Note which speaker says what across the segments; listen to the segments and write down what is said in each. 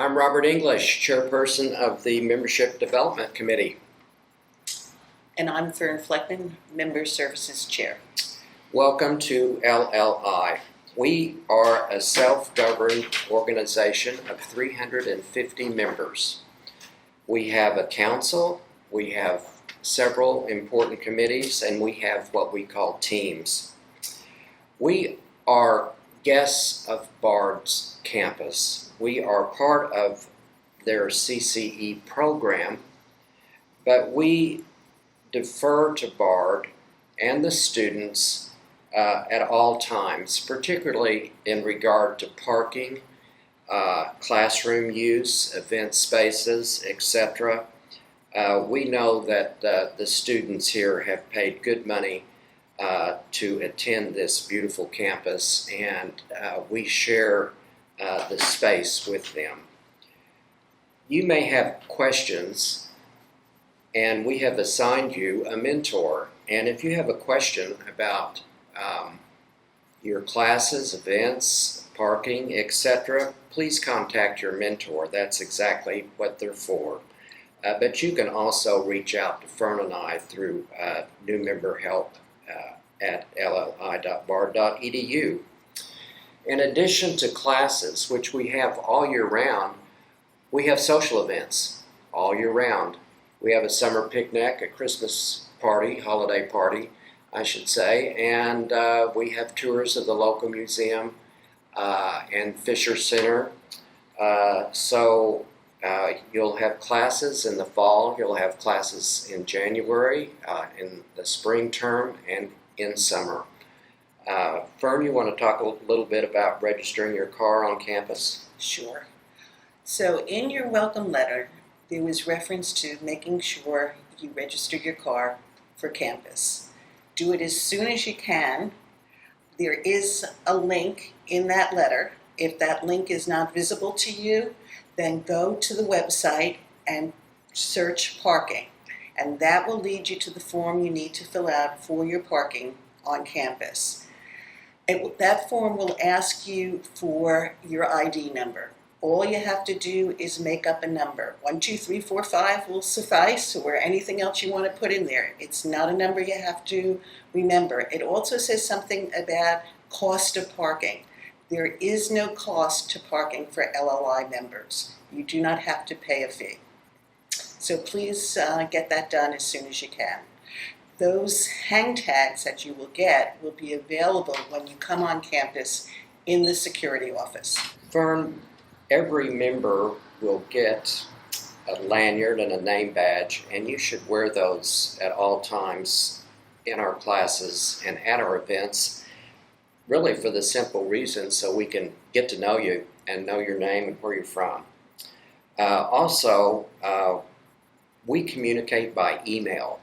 Speaker 1: I'm Robert English, Chairperson of the Membership Development Committee.
Speaker 2: And I'm Fern Fleckman, Member Services Chair.
Speaker 1: Welcome to LLI. We are a self-governed organization of 350 members. We have a council, we have several important committees, and we have what we call teams. We are guests of Bard's campus. We are part of their CCE program, but we defer to Bard and the students at all times, particularly in regard to parking, classroom use, event spaces, etc. We know that the students here have paid good money to attend this beautiful campus, and we share the space with them. You may have questions, and we have assigned you a mentor. And if you have a question about your classes, events, parking, etc., please contact your mentor. That's exactly what they're for. But you can also reach out to Fern and I through new member help at lli.bard.edu. In addition to classes, which we have all year round, we have social events all year round. We have a summer picnic, a Christmas party, holiday party, I should say, and we have tours of the local museum and Fisher Center. You'll have classes in the fall, you'll have classes in January, in the spring term, and in summer. Fern, you want to talk a little bit about registering your car on campus?
Speaker 2: Sure. So in your welcome letter, there was reference to making sure you register your car for campus. Do it as soon as you can. There is a link in that letter. If that link is not visible to you, then go to the website and search parking. And that will lead you to the form you need to fill out for your parking on campus. That form will ask you for your ID number. All you have to do is make up a number. 1, 2, 3, 4, 5 will suffice, or anything else you want to put in there. It's not a number you have to remember. It also says something about cost of parking. There is no cost to parking for LLI members. You do not have to pay a fee. So please get that done as soon as you can. Those hang tags that you will get will be available when you come on campus in the security office.
Speaker 1: Fern, every member will get a lanyard and a name badge, and you should wear those at all times in our classes and at our events, really for the simple reason so we can get to know you and know your name and where you're from. We communicate by email.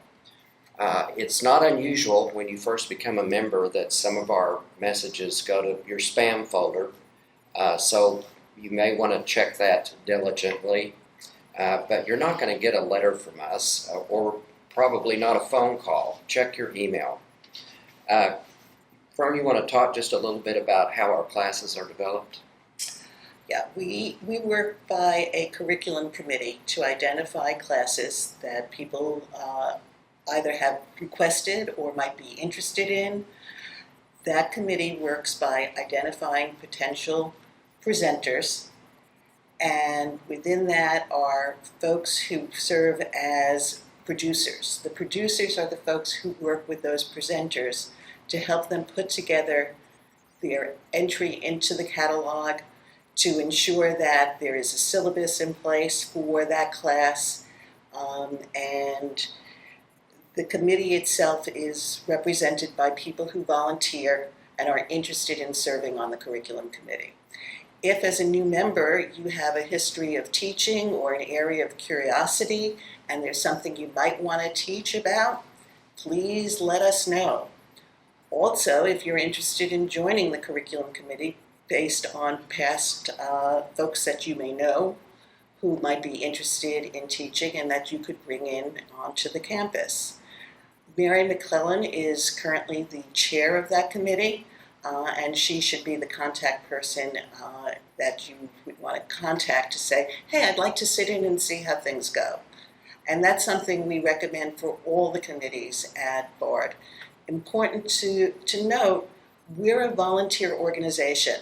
Speaker 1: It's not unusual when you first become a member that some of our messages go to your spam folder, so you may want to check that diligently, but you're not going to get a letter from us, or probably not a phone call. Check your email. Fern, you want to talk just a little bit about how our classes are developed?
Speaker 2: Yeah, we work by a curriculum committee to identify classes that people either have requested or might be interested in. That committee works by identifying potential presenters, and within that are folks who serve as producers. The producers are the folks who work with those presenters to help them put together their entry into the catalog, to ensure that there is a syllabus in place for that class, and the committee itself is represented by people who volunteer and are interested in serving on the curriculum committee. If, as a new member, you have a history of teaching or an area of curiosity and there's something you might want to teach about, please let us know. Also, if you're interested in joining the curriculum committee based on past folks that you may know who might be interested in teaching and that you could bring in onto the campus. Mary McClellan is currently the chair of that committee. and she should be the contact person that you would want to contact to say, hey, I'd like to sit in and see how things go. And that's something we recommend for all the committees at Bard. Important to note, we're a volunteer organization,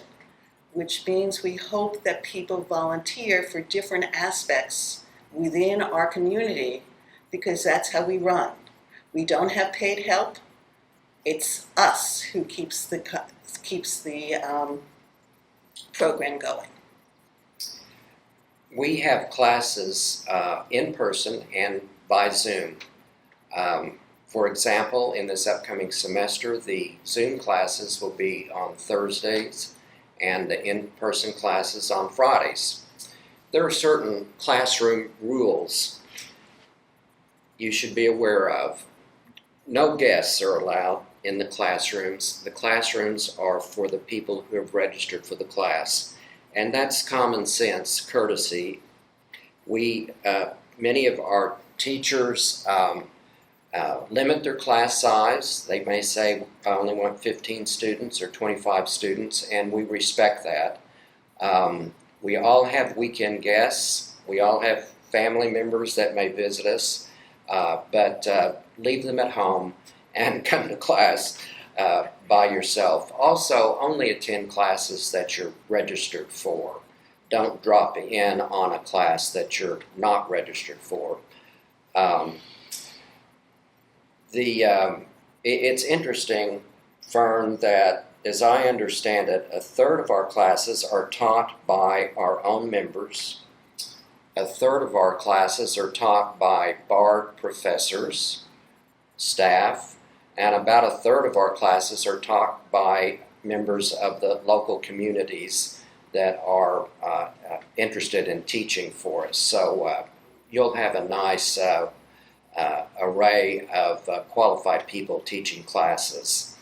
Speaker 2: which means we hope that people volunteer for different aspects within our community, because that's how we run. We don't have paid help. It's us who keeps the program going.
Speaker 1: We have classes in person and by Zoom. For example, in this upcoming semester, the Zoom classes will be on Thursdays and the in-person classes on Fridays. There are certain classroom rules you should be aware of. No guests are allowed in the classrooms. The classrooms are for the people who have registered for the class. And that's common sense, courtesy. Many of our teachers limit their class size. They may say, I only want 15 students or 25 students, and we respect that. We all have weekend guests. We all have family members that may visit us, but leave them at home and come to class by yourself. Also, only attend classes that you're registered for. Don't drop in on a class that you're not registered for. It's interesting, Fern, that as I understand it, a third of our classes are taught by our own members. A third of our classes are taught by Bard professors, staff, and about a third of our classes are taught by members of the local communities that are interested in teaching for us. So you'll have a nice array of qualified people teaching classes.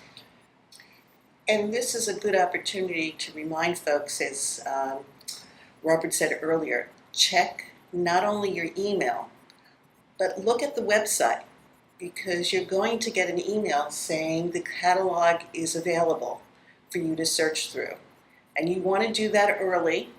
Speaker 2: And this is a good opportunity to remind folks, as Robert said earlier, check not only your email, but look at the website, because you're going to get an email saying the catalog is available for you to search through. And you want to do that early,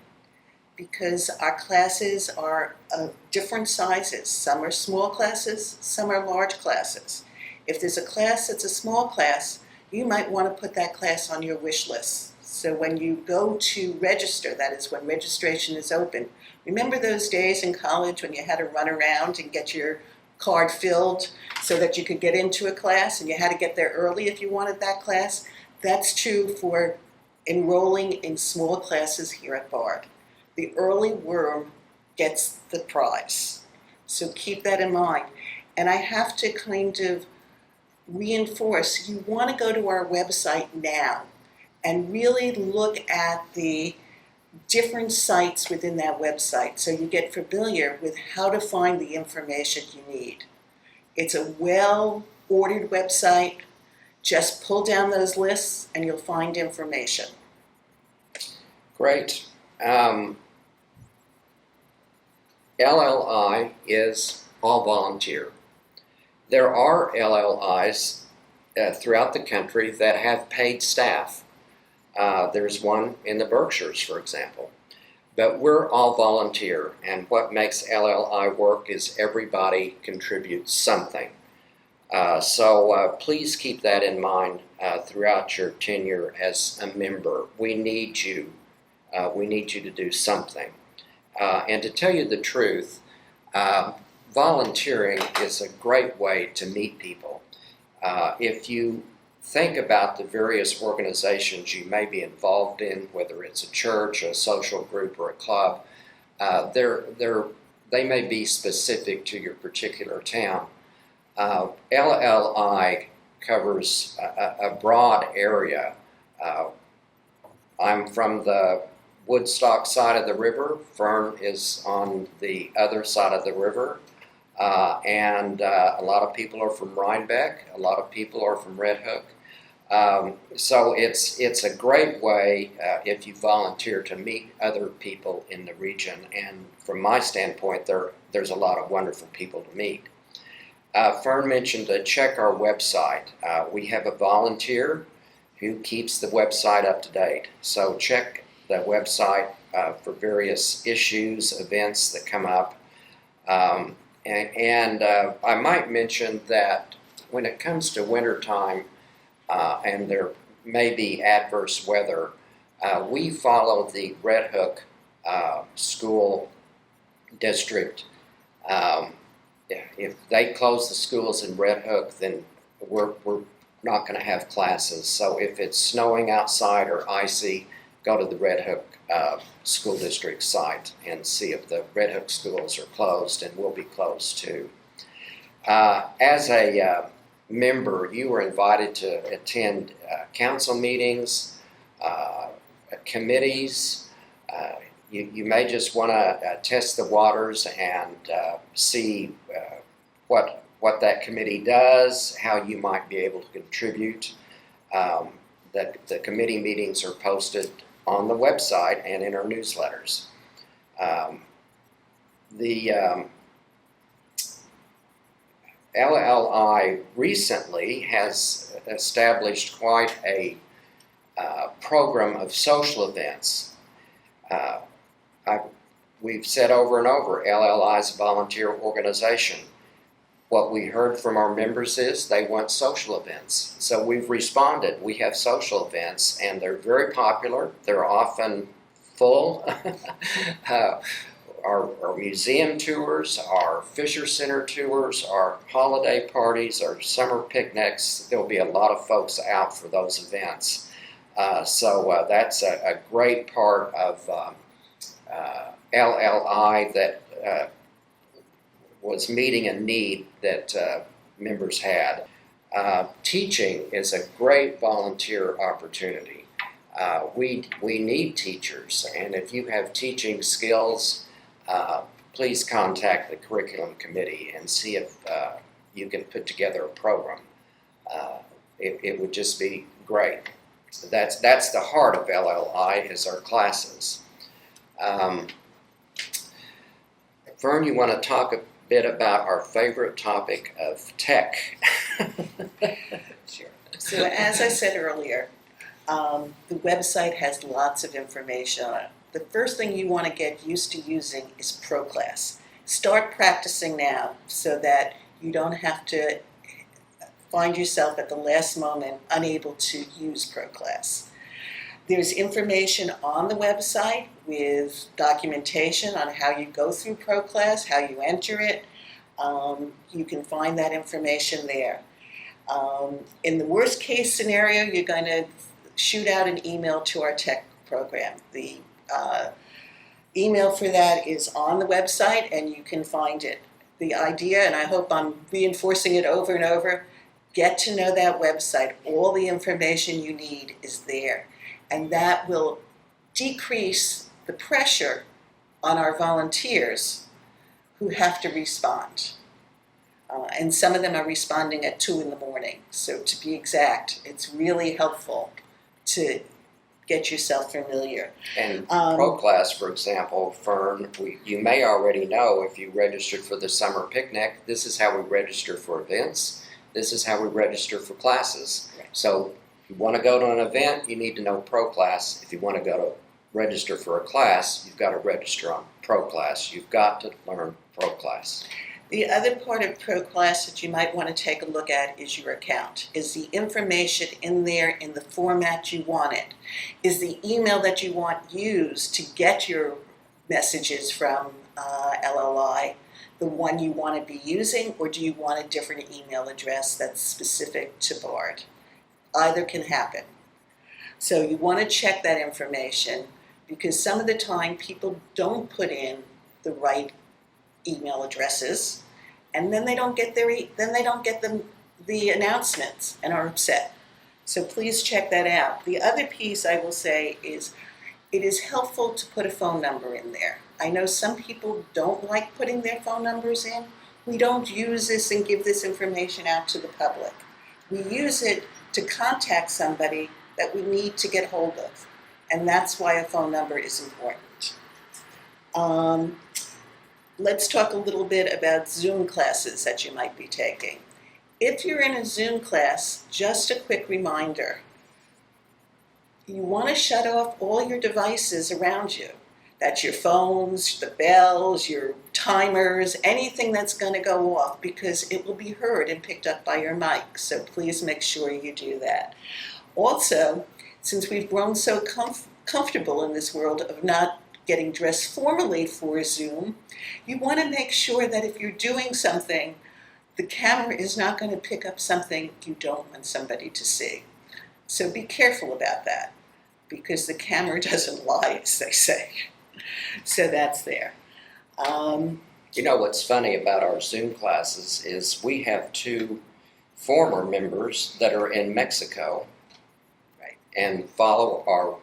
Speaker 2: because our classes are of different sizes. Some are small classes, some are large classes. If there's a class that's a small class, you might want to put that class on your wish list. So when you go to register, that is when registration is open, remember those days in college when you had to run around and get your card filled so that you could get into a class, and you had to get there early if you wanted that class? That's true for enrolling in small classes here at Bard. The early worm gets the prize. So keep that in mind. And I have to kind of reinforce, you want to go to our website now and really look at the different sites within that website so you get familiar with how to find the information you need. It's a well-ordered website. Just pull down those lists and you'll find information.
Speaker 1: Great. LLI is all volunteer. There are LLIs throughout the country that have paid staff. There's one in the Berkshires, for example. But we're all volunteer, and what makes LLI work is everybody contributes something. So please keep that in mind throughout your tenure as a member. We need you. We need you to do something. And to tell you the truth, volunteering is a great way to meet people. If you think about the various organizations you may be involved in, whether it's a church, a social group, or a club, they may be specific to your particular town. LLI covers a broad area. I'm from the Woodstock side of the river. Fern is on the other side of the river. And a lot of people are from Rhinebeck. A lot of people are from Red Hook. So it's a great way, if you volunteer, to meet other people in the region. And from my standpoint, there's a lot of wonderful people to meet. Fern mentioned to check our website. We have a volunteer who keeps the website up to date. So check the website for various issues, events that come up. I might mention that when it comes to wintertime and there may be adverse weather, we follow the Red Hook school district. If they close the schools in Red Hook, then we're not going to have classes. So if it's snowing outside or icy, go to the Red Hook school district site and see if the Red Hook schools are closed, and will be closed too. As a member, you were invited to attend council meetings, committees. You may just want to test the waters and see what that committee does, how you might be able to contribute. That the committee meetings are posted on the website and in our newsletters. The LLI recently has established quite a program of social events. We've said over and over, LLI is a volunteer organization. What we heard from our members is they want social events. So we've responded. We have social events, and they're very popular. They're often full. Our museum tours, our Fisher Center tours, our holiday parties, our summer picnics, there'll be a lot of folks out for those events. So that's a great part of LLI that was meeting a need that members had. Teaching is a great volunteer opportunity. We need teachers, and if you have teaching skills, please contact the curriculum committee and see if you can put together a program. It would just be great. That's the heart of LLI, is our classes. Fern, you want to talk a bit about our favorite topic of tech?
Speaker 2: Sure. So as I said earlier, the website has lots of information on it. The first thing you want to get used to using is ProClass. Start practicing now so that you don't have to find yourself at the last moment unable to use ProClass. There's information on the website with documentation on how you go through ProClass, how you enter it. You can find that information there. In the worst case scenario, you're going to shoot out an email to our tech program. The email for that is on the website, and you can find it. The idea, and I hope I'm reinforcing it over and over, get to know that website. All the information you need is there. And that will decrease the pressure on our volunteers who have to respond. And some of them are responding at 2 in the morning. So to be exact, it's really helpful to get yourself familiar.
Speaker 1: And ProClass, for example, Fern, you may already know if you registered for the summer picnic, this is how we register for events. This is how we register for classes.
Speaker 2: Right.
Speaker 1: So if you want to go to an event, you need to know ProClass. If you want to go to register for a class, you've got to register on ProClass. You've got to learn ProClass.
Speaker 2: The other part of ProClass that you might want to take a look at is your account. Is the information in there in the format you want it? Is the email that you want used to get your messages from LLI the one you want to be using, or do you want a different email address that's specific to Bard? Either can happen. So you want to check that information, because some of the time people don't put in the right email addresses, and then they don't get the announcements and are upset. So please check that out. The other piece I will say is it is helpful to put a phone number in there. I know some people don't like putting their phone numbers in. We don't use this and give this information out to the public. We use it to contact somebody that we need to get hold of, and that's why a phone number is important. Let's talk a little bit about Zoom classes that you might be taking. If you're in a Zoom class, just a quick reminder, You want to shut off all your devices around you. That's your phones, the bells, your timers, anything that's going to go off, because it will be heard and picked up by your mic. So please make sure you do that. Also, since we've grown so comfortable in this world of not getting dressed formally for Zoom, you want to make sure that if you're doing something, the camera is not going to pick up something you don't want somebody to see. So be careful about that, because the camera doesn't lie, as they say. So that's there.
Speaker 1: You know what's funny about our Zoom classes is we have 2 former members that are in Mexico,
Speaker 2: Right.
Speaker 1: and follow our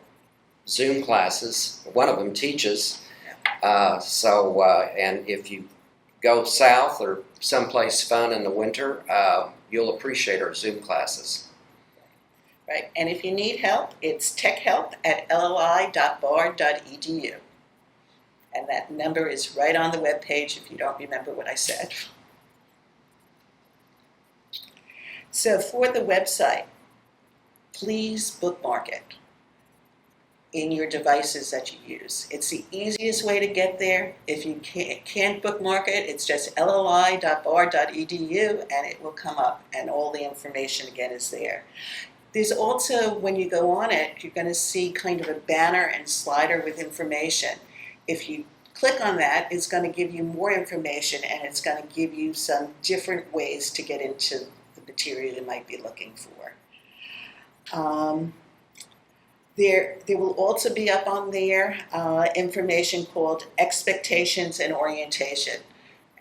Speaker 1: Zoom classes. One of them teaches, and if you go south or someplace fun in the winter, you'll appreciate our Zoom classes.
Speaker 2: Right, and if you need help, it's techhelp@lli.bard.edu. And that number is right on the webpage if you don't remember what I said. So for the website, please bookmark it in your devices that you use. It's the easiest way to get there. If you can't bookmark it, it's just lli.bard.edu and it will come up, and all the information again is there. There's also, when you go on it, you're going to see kind of a banner and slider with information. If you click on that, it's going to give you more information, and it's going to give you some different ways to get into the material you might be looking for. There will also be up on there information called Expectations and Orientation.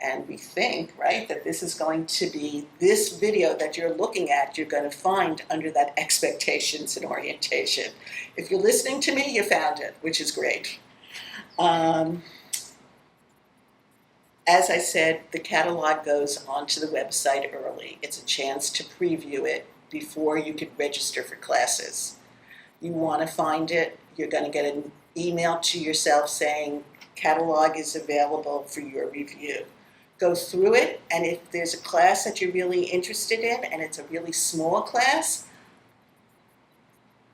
Speaker 2: And we think, right, that this is going to be, this video that you're looking at, you're going to find under that Expectations and Orientation. If you're listening to me, you found it, which is great. As I said, the catalog goes onto the website early. It's a chance to preview it before you can register for classes. You want to find it, you're going to get an email to yourself saying catalog is available for your review. Go through it, and if there's a class that you're really interested in and it's a really small class,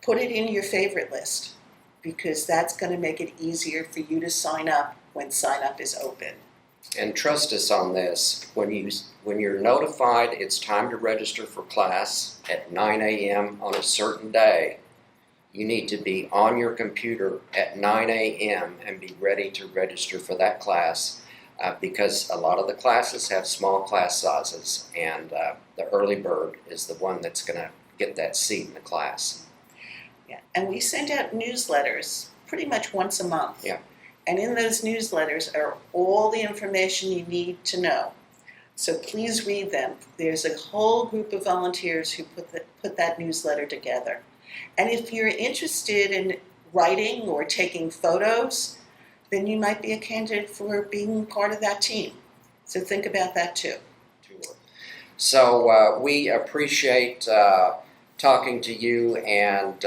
Speaker 2: put it in your favorite list, because that's going to make it easier for you to sign up when sign up is open.
Speaker 1: And trust us on this, when you're notified it's time to register for class at 9 a.m. on a certain day, you need to be on your computer at 9 a.m. and be ready to register for that class, because a lot of the classes have small class sizes, and the early bird is the one that's going to get that seat in the class.
Speaker 2: Yeah, and we send out newsletters pretty much once a month.
Speaker 1: Yeah.
Speaker 2: And in those newsletters are all the information you need to know. So please read them. There's a whole group of volunteers who put that newsletter together. And if you're interested in writing or taking photos, then you might be a candidate for being part of that team. So think about that too.
Speaker 1: So we appreciate talking to you, and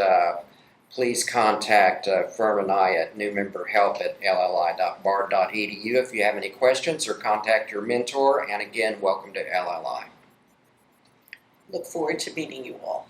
Speaker 1: please contact Fern and I at newmemberhelp@lli.bard.edu if you have any questions, or contact your mentor. And again, welcome to LLI.
Speaker 2: Look forward to meeting you all.